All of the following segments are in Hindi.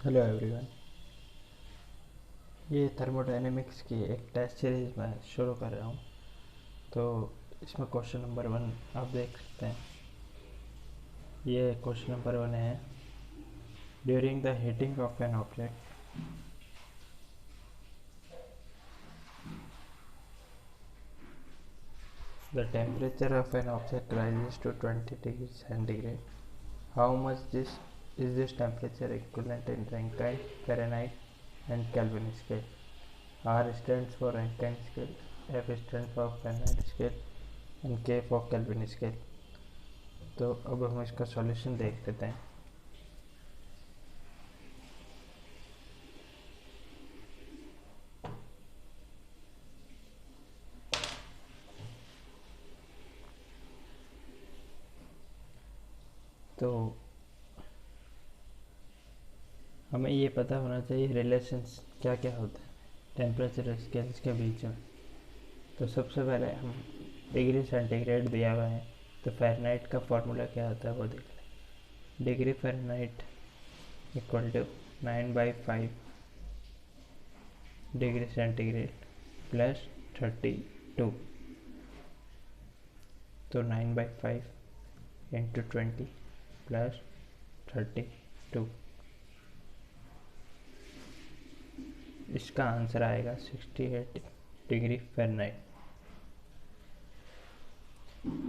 Hello everyone. ये थर्मोडायनेमिक्स की एक टेस्ट सीरीज़ मैं शुरू कर रहा हूँ। तो इसमें क्वेश्चन नंबर 1 आप देख सकते हैं। ये क्वेश्चन नंबर 1 है, during the heating of an object the temperature of an object rises to 20 degrees centigrade. How much this is this temperature equivalent in Rankine, Fahrenheit and Kelvin scale? R stands for Rankine scale, F stands for Fahrenheit scale and K for Kelvin scale. तो अब हम इसका सॉल्यूशन देख लेते हैं। तो हमें ये पता होना चाहिए रिलेशंस क्या क्या होते हैं टेम्परेचर स्केल्स के बीच में। तो सबसे पहले हम डिग्री सेंटीग्रेड दिया हुआ है, तो फ़ारेनहाइट का फॉर्मूला क्या होता है वो देख लें। Degree Fahrenheit equal to 9/5 degree centigrade plus 32। तो 9/5 इंटू 20 प्लस 32, इसका आंसर आएगा 68 डिग्री फ़ारेनहाइट।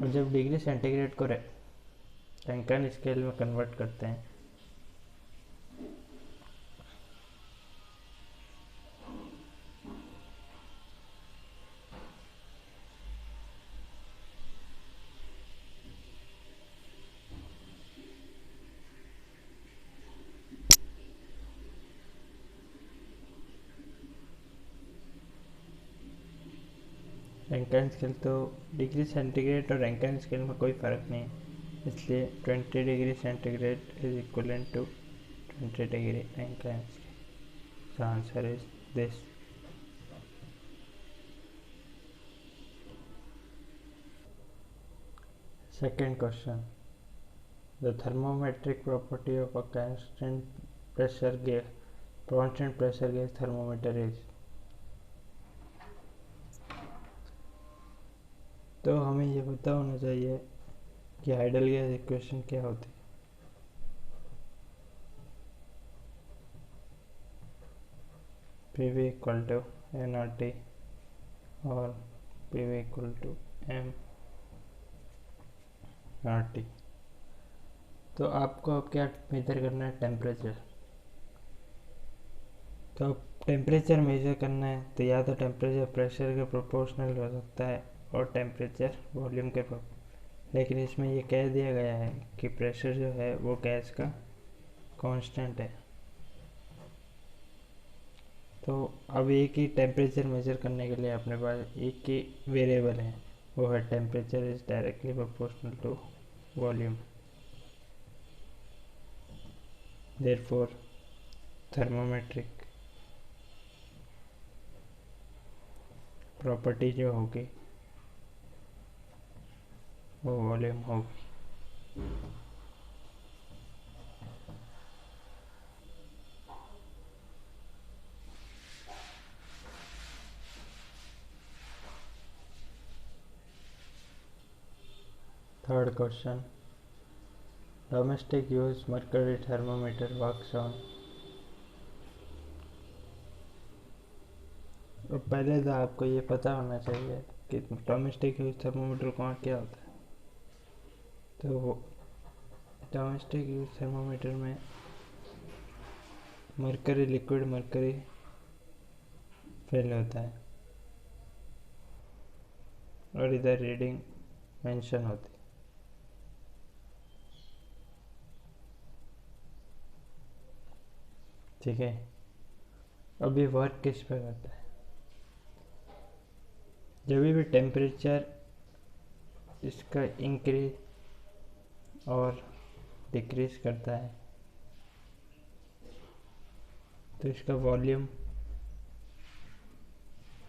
और जब डिग्री सेंटीग्रेड को रैंकिन स्केल में कन्वर्ट करते हैं रैंकिन स्केल, तो डिग्री सेंटीग्रेड और रैंकिन स्केल में कोई फ़र्क नहीं है, इसलिए 20 degree centigrade is equivalent to 20 degree Rankine scale. The answer is this. Second question, the thermometric property of a constant pressure gauge thermometer is। तो हमें ये पता होना चाहिए कि आइडल गैस इक्वेशन क्या होती है। PV इक्वल टू nRT और PV इक्वल टू mRT। तो आपको अब क्या मेजर करना है, टेम्परेचर। तो अब टेम्परेचर मेजर करना है तो या तो टेम्परेचर प्रेशर के प्रोपोर्शनल हो सकता है और टेम्परेचर वॉल्यूम के लेकिन इसमें ये कह दिया गया है कि प्रेशर जो है वो गैस का कांस्टेंट है। तो अब एक ही टेम्परेचर मेजर करने के लिए अपने पास एक ही वेरिएबल है, वो है temperature is directly proportional to volume. Therefore thermometric property जो होगी वो वॉल्यूम होगी। Third question, domestic use mercury thermometer works on. तो पहले तो आपको ये पता होना चाहिए कि डोमेस्टिक यूज थर्मोमीटर कौन क्या होता है। तो वो डोमेस्टिक यूज थर्मोमीटर में मरकरी, लिक्विड मरकरी फिल होता है और इधर रीडिंग मेंशन होती है। ठीक है, अब ये वर्क किस पे करता है। जब भी टेम्परेचर इसका इंक्रीज और डिक्रीज करता है तो इसका वॉल्यूम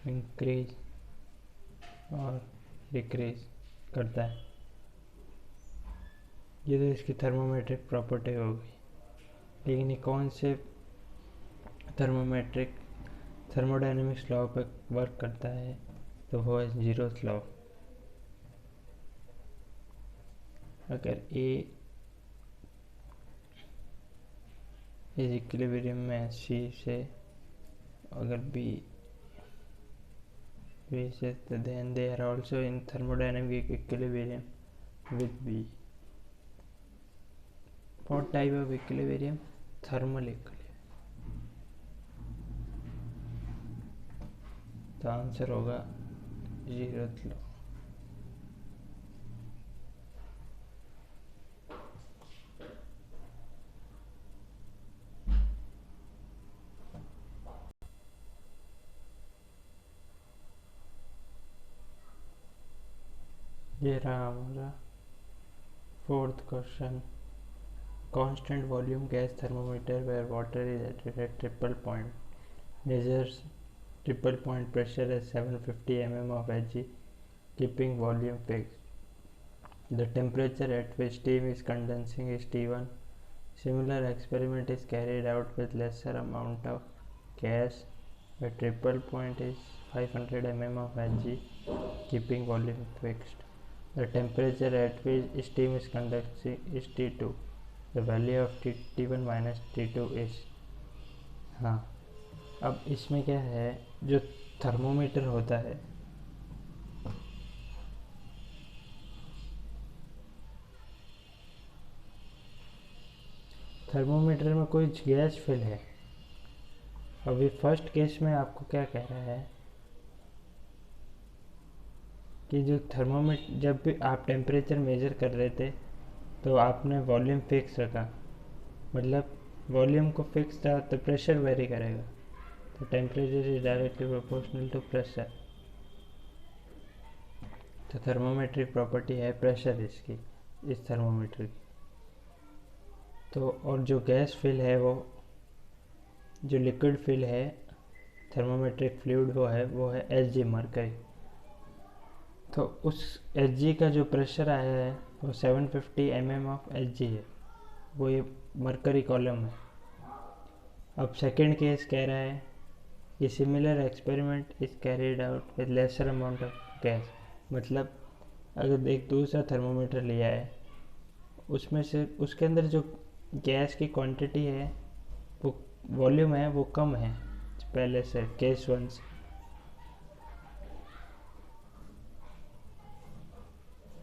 इंक्रीज और डिक्रीज करता है। ये तो इसकी थर्मोमेट्रिक प्रॉपर्टी होगी, लेकिन ये कौन से थर्मोमेट्रिक थर्मोडायनेमिक्स लॉ पर वर्क करता है, तो वो है जीरोथ लॉ। अगर ए इज इक्विलिब्रियम में सी से, अगर बी से, then they are also in thermodynamic equilibrium with B. What type of equilibrium? Thermal equilibrium. तो आंसर होगा जीरोथ लॉ। ये रहा हमारा fourth question. Constant volume gas thermometer where water is at triple point measures triple point pressure at 750 mm of Hg, keeping volume fixed. The temperature at which steam is condensing is T1. Similar experiment is carried out with lesser amount of gas where triple point is 500 mm of Hg, keeping volume fixed. The temperature at which steam is condensing is T2. The value of T1 minus T2 is, हाँ अब इसमें क्या है, जो थर्मोमीटर होता है थर्मोमीटर में कोई गैस फिल है। अभी फर्स्ट केस में आपको क्या कह रहा है कि जो थर्मोमीटर, जब भी आप टेम्परेचर मेजर कर रहे थे तो आपने वॉल्यूम फिक्स रखा, मतलब वॉल्यूम को फिक्स था तो प्रेशर वेरी करेगा, तो temperature is directly proportional to pressure. तो थर्मोमेट्रिक प्रॉपर्टी है प्रेशर इसकी, इस थर्मोमीटर की। तो और जो गैस फिल है, वो जो लिक्विड फिल है थर्मोमेट्रिक फ्लूइड वो है Hg मरकरी। तो उस Hg का जो प्रेशर आया है वो 750 mm ऑफ Hg है, वो ये मरकरी कॉलम है। अब सेकंड केस कह रहा है कि similar experiment is carried out with lesser amount of gas, मतलब अगर एक दूसरा थर्मोमीटर लिया है, उसमें से उसके अंदर जो गैस की क्वांटिटी है, वो वॉल्यूम है, वो कम है पहले से, केस वन से।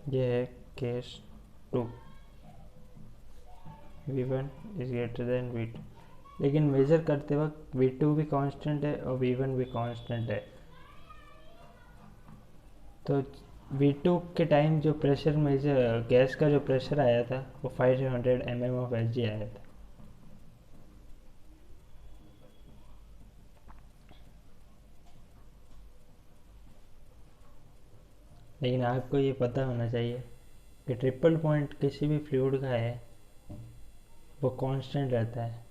ये है case two, V1 is greater than V2, लेकिन मेजर करते वक्त V2 भी कांस्टेंट है और V1 भी कांस्टेंट है। तो V2 के टाइम जो प्रेशर मेजर, गैस का जो प्रेशर आया था वो 500 mm ऑफ Hg आया था। लेकिन आपको ये पता होना चाहिए कि ट्रिपल पॉइंट किसी भी फ्लूइड का है वो कांस्टेंट रहता है,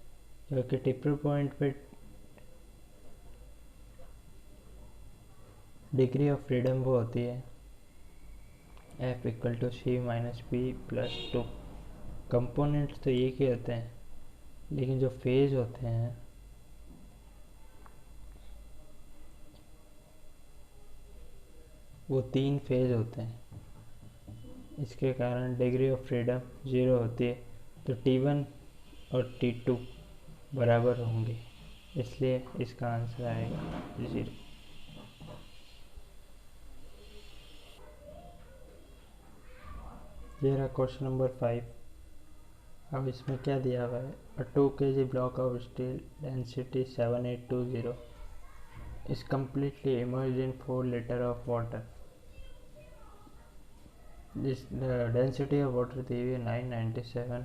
क्योंकि ट्रिपल पॉइंट पे डिग्री ऑफ फ्रीडम वो होती है F equal to C minus P plus 2। Components तो एक ही होते हैं, लेकिन जो फेज होते हैं वो 3 फेज होते हैं। इसके कारण डिग्री ऑफ फ्रीडम 0 होती है, तो T1 और T2 बराबर होंगे, इसलिए इसका आंसर आएगा 0। ये रहा क्वेश्चन नंबर 5। अब इसमें क्या दिया हुआ है, अ 2 kg block of steel density 7820 is completely immersed in 4 liter of water. This the density of water दी हुई है 997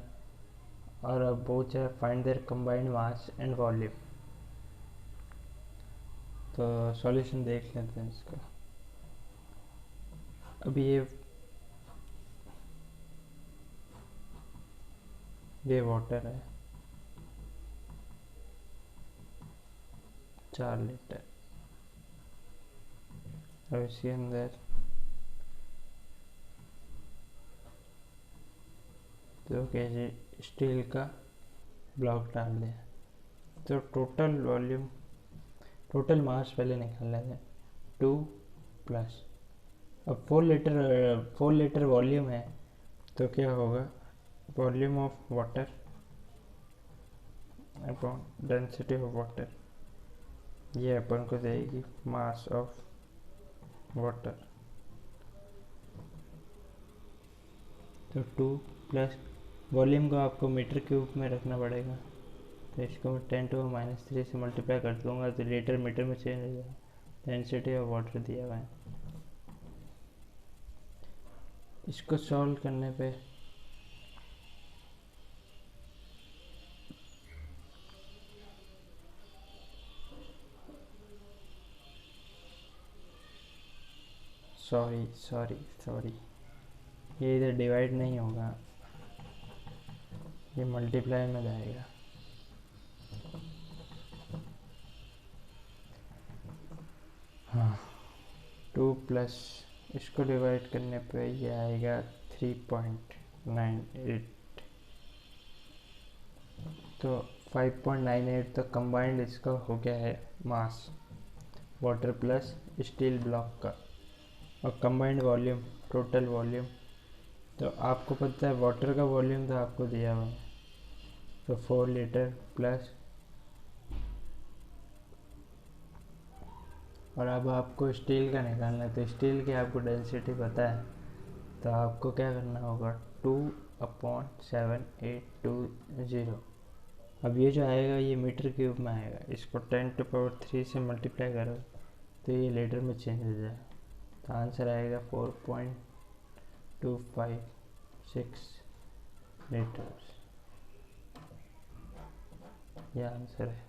और अब पूछ है find their combined mass and volume. तो सॉल्यूशन देख लेते हैं इसका। अभी ये वाटर है 4 लीटर, अब इसके अंदर 2 kg स्टील का ब्लॉक डाल दिया। तो टोटल वॉल्यूम, टोटल मास पहले निकाल लेंगे। 2 प्लस, अब 4 लीटर वॉल्यूम है तो क्या होगा, volume of water upon density of water, ये अपन को देगी मास ऑफ वाटर। तो 2 प्लस वॉल्यूम को आपको मीटर क्यूब में रखना पड़ेगा, तो इसको मैं 10⁻³ से मल्टीप्लाई कर दूंगा तो लीटर मीटर में चेंज हो जाएगा। डेंसिटी ऑफ वाटर दिया हुआ है, इसको सॉल्व करने पे सॉरी ये इधर डिवाइड नहीं होगा, ये मल्टीप्लाई में जाएगा। हाँ, 2 प्लस इसको डिवाइड करने पे ये आएगा 3.98, तो 5.98 तो कंबाइंड इसका हो गया है मास वाटर प्लस स्टील ब्लॉक का, और कंबाइंड वॉल्यूम, टोटल वॉल्यूम, तो आपको पता है वाटर का वॉल्यूम तो आपको दिया हुआ है, तो 4 लीटर प्लस, और अब आपको स्टील का निकालना है, तो स्टील की आपको डेंसिटी पता है, तो आपको क्या करना होगा 2/7820। अब ये जो आएगा ये मीटर क्यूब में आएगा, इसको 10⁻³ से मल्टीप्लाई करो तो ये लीटर में चेंज हो जाएगा, तो आंसर आएगा 4.256 लीटर, ये आंसर है।